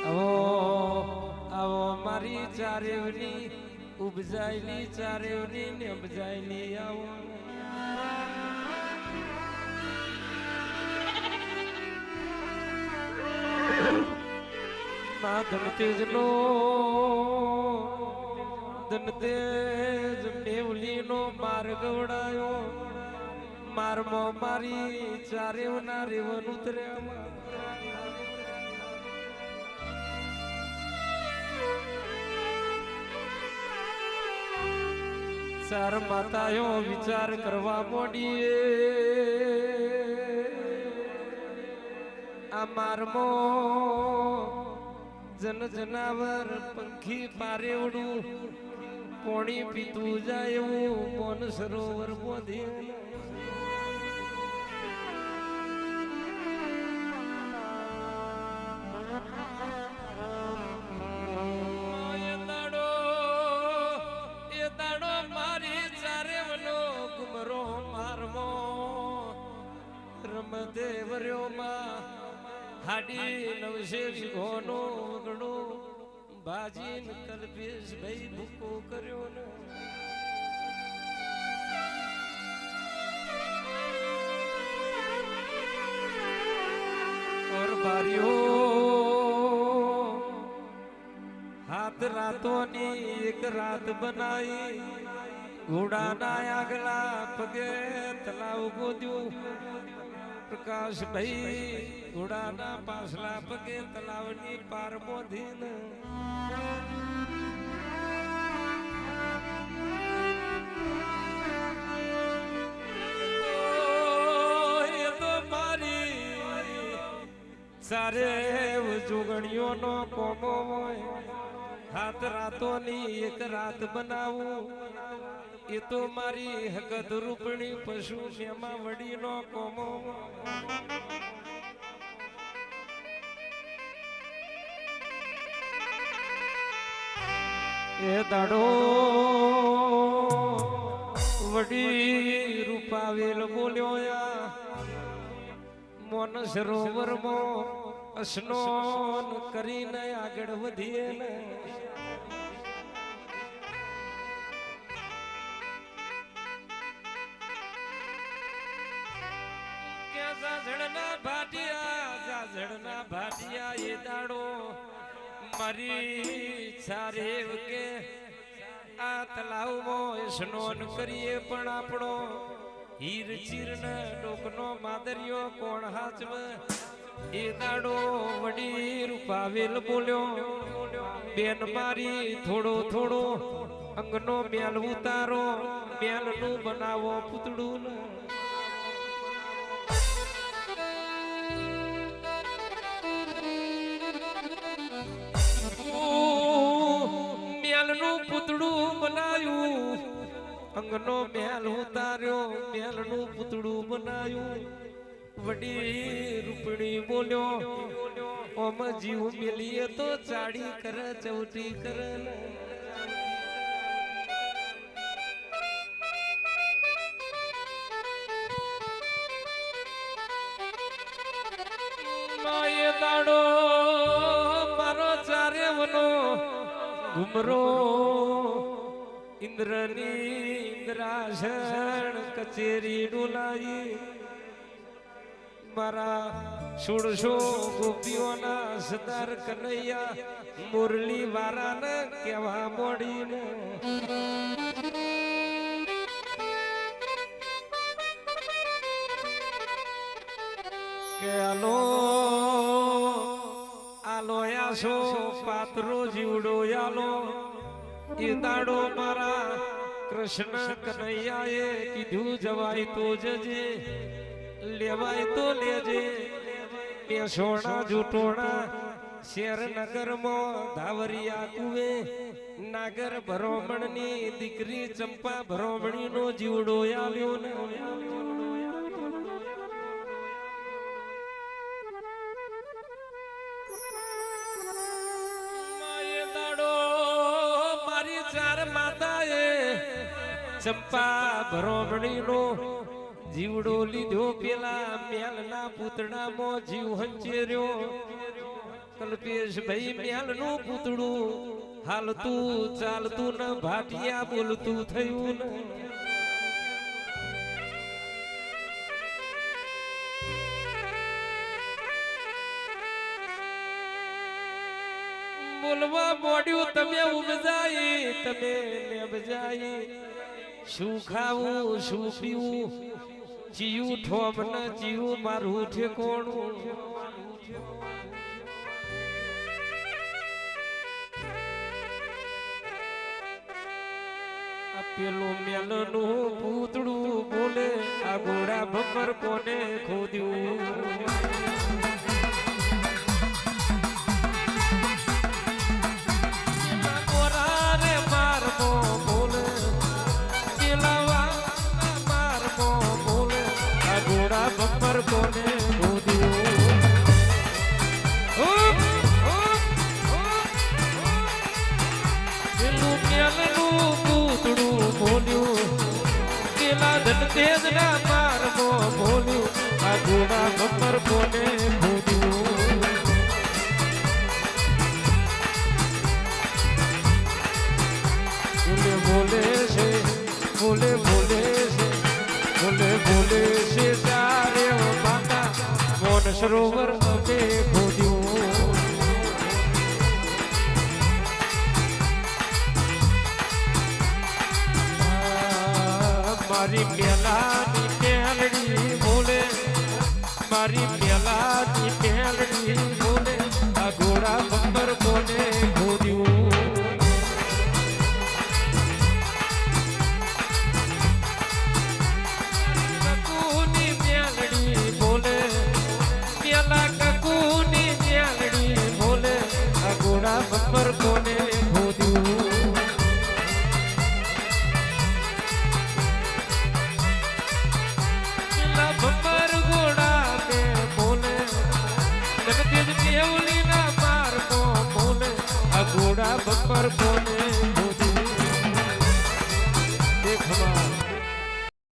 આવો આવો મારી ચારેવની ઉપજાયેલી ચારેવની ને ઉપજાયેલી આવો ના ધનતેજ નો ધનતેજ મેવલી નો માર ગવડાયો મારમો મારી ચારેવ ના રેવન ઉતર્યા ચાર માતાઓ વિચાર કરવા મોડીએ આ મારમો જન જનાવર પંખી પારેવડું પોણી પીતું જાય એવું મોન સરોવર બોધી હાડી નવશે વિઘોનો વગડો ભાજીન કલ્પેશ ભાઈ ભૂકો કર્યો ને ઓર બારીઓ હાથ રાતોની એક રાત બનાવી ઘોડાના આગલા પગે તલાવ ગોદ્યું પ્રકાશ ભાઈ ઘોડાના પાછલા પગે તલાવની પાર બોધીન એ તો મારી સારે જોગણીઓ નો કોમો હોય હાથ રાતોની એક રાત બનાવું એ તો મારી હકત રૂપણી પશુ એમાં વડીનો કોમો એ દાડો વડી રૂપાવેલ બોલ્યો મોન સરોવરમાં સ્નાન કરીને આગળ વધીએ ને જાઝડના ભાટિયા એ દાડો મારી છારેવ કે આ તલાવમાં સ્નાન કરીએ પણ આપણો હીર ચીરન ડોકનો માદરિયો કોણ હાચવ એ દાડો વડી રૂપાવેલ બોલ્યો બેન મારી થોડો થોડો અંગનો મેલ ઉતારો મેલનું બનાવો પૂતળું મેલનું પૂતળું બનાયું અંગનો મેલ ઉતાર્યો મેલનું પૂતળું બનાયું વડી રૂપણી બોલ્યો ઓમ જીવ મેલીએ તો ચાડી કરે ચૌટી કરે એ દાડો મારો ચારેવનો ઘુમરો ઇન્દ્રની ઇન્દ્રાસન કચેરી ડોલાઈ મારા 1600 ગોપીઓના સદાર કનૈયા મુરલી વારાને કેવા મોડીને કે આલો આસો પાત્રો જીવડો આલો એ દાડો મારા કૃષ્ણ કનૈયાએ કીધું જવાય તો જજે લેવાય તો લેજે પેસોણા જૂટોણા શેર નગરમાં ધાવરિયા કુવે નાગર ભરોમણની દીકરી ચંપા ભરોમણીનો જીવડો આવ્યો ને ચંપા ભરોમણીનો જીવડો લીધો પેલા મેલના પૂતળામાં જીવ હંચેર્યો કલ્પેશ ભાઈ મ્યાલનું પૂતળું હાલતું ચાલતું ને ભાટિયા બોલતું થયું ને બોલવા મોડ્યું તમે ઉપજાઈ તમે નેબજાઈ શું ખાવું શું પીવું જીવું ઠોમ ને જીવું મારું ઠેકોણું પેલું મેલનું પૂતળું બોલે આ ઘોડા ભમર કોને ખોદ્યું બમ્બર કોને ખોદ્યું પેલું મેલનું પૂતળું બોલ્યું પેલા ધન તેજ ના મારમો બોલ્યું આ ઘોડા બમ્બર કોને ખોદ્યું બોલે છે બોલે બોલે છે બોલે બોલે છે તારે માતા મોન સરોવર અમે ખોદ્યું મારી પેલાની મેલડી બોલે મારી પેલાની મેલડી બોલે આ ઘોડા બમ્બર કોને ખોદ્યું બમ્બર કોને ખોદ્યું બમ્બર ઘોડા ને બોલે જગતેજ કેવલી ના માર બોલે આ ઘોડા બમ્બર કોને